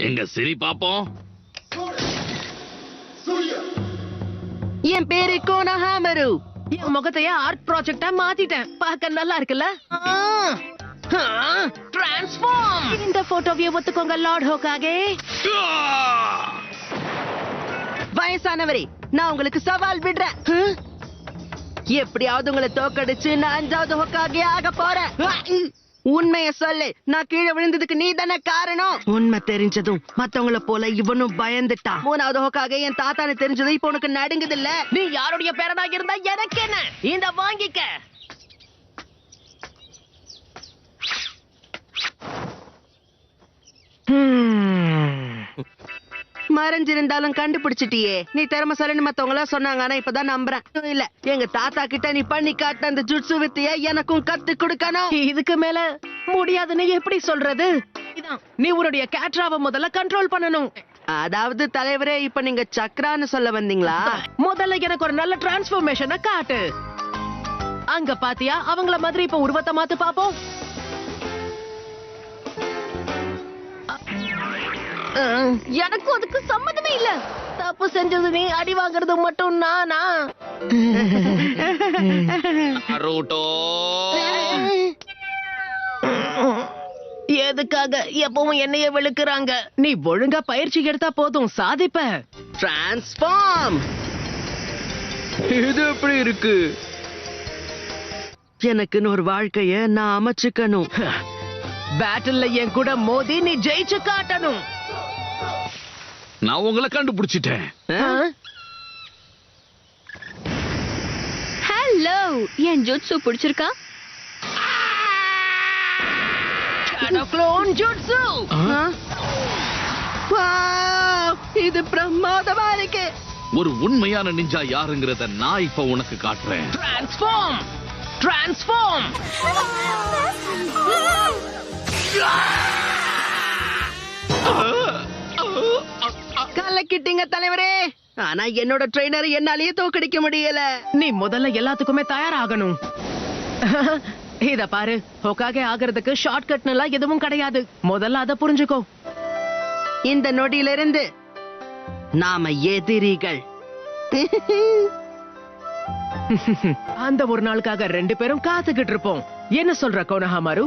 எங்க சிரி பாப்போம். என் பேரு கோனஹாமரு. என் முகத்தையே ஆர்ட் ப்ராஜெக்டா மாத்திட்டேன். பார்க்க நல்லா இருக்குல்ல? டிரான்ஸ்ஃபார்ம். இந்த போட்டோவை ஒத்துக்கோங்க லார்ட் ஹோகாகே. வயசானவரே, நான் உங்களுக்கு சவால் விடுறேன். எப்படியாவது உங்களை தோக்கடிச்சு நான் 5வது ஹோகாகே ஆக போறேன். உண்மைய சொல்லு, நான் கீழே விழுந்ததுக்கு நீ தானே காரணம். உண்மை தெரிஞ்சதும் மத்தவங்கள போல இவனும் பயந்துட்டான். 3வது ஹோகாகே என் தாத்தானு தெரிஞ்சது இப்ப உனக்கு நடுங்குது இல்ல? நீ யாருடைய பேரனா இருந்தா எனக்கு என்ன? இந்த வாங்கிக்க. மறைஞ்சிருந்தாலும் கண்டுபிடிச்சிட்டியே. நீ திறமைசாலின்னு மத்தவங்கள சொன்னாங்க, ஆனா இப்பதான் நம்புறேன். இல்ல, எங்க தாத்தா கிட்ட நீ பண்ணி காட்ட அந்த ஜுட்சு வித்தைய எனக்கும் கத்து கொடுக்கணும். இதுக்கு மேல முடியாதுன்னு எப்படி சொல்றது? நீ உன்னுடைய கேட்ராவை முதல்ல கண்ட்ரோல் பண்ணணும். அதாவது தலைவரே, இப்ப நீங்க சக்ரான்னு சொல்ல வந்தீங்களா? முதல்ல எனக்கு ஒரு நல்ல டிரான்ஸ்ஃபர்மேஷனை காட்டு. அங்க பாத்தியா, அவங்கள மாதிரி இப்ப உருவத்தை மாத்து பாப்போம். எனக்கும் அதுக்கு சம்மதமே இல்ல. தப்பு செஞ்சது நீ, அடி வாங்குறது மட்டும் நானா? நருட்டோ, எதுக்காக எப்பவும் என்னைய வெளுக்குறாங்க? நீ ஒழுங்கா பயிற்சி எடுத்தா போதும், சாதிப்ப. டிரான்ஸ்ஃபார்ம். இது எப்படி இருக்கு? எனக்குன்னு ஒரு வாழ்க்கைய நான் அமைச்சுக்கணும். பேட்டில்ல என் கூட மோதி நீ ஜெயிச்சு காட்டணும். நான் உங்களை கண்டுபிடிச்சிட்டேன். ஹலோ, என் ஜுட்சு பிடிச்சிருக்கா? ஜுட்சு. இது பிரமாதமா இருக்கு. ஒரு உண்மையான நிஞ்சா யாருங்கிறத நான் இப்ப உனக்கு காட்டுறேன். டிரான்ஸ்ஃபார்ம். டிரான்ஸ்ஃபார்ம். கலக்கிட்டீங்க தலைவரே. ஆனா என்னோட ட்ரெய்னர் என்னாலேயே தோக்கடிக்க முடியல. நீ முதல்ல எல்லாத்துக்குமே தயாராகணும். இத பாரு, ஹோகாகே ஆகிறதுக்கு ஷார்ட்கட் எல்லாம் எதுவும் கிடையாது. முதல்ல அத புரிஞ்சுக்கோ. இந்த நொடியிலிருந்து நாம எதிரிகள். அந்த ஒரு நாளுக்காக 2 பேரும் காத்துக்கிட்டு இருப்போம். என்ன சொல்ற கோனஹாமரு?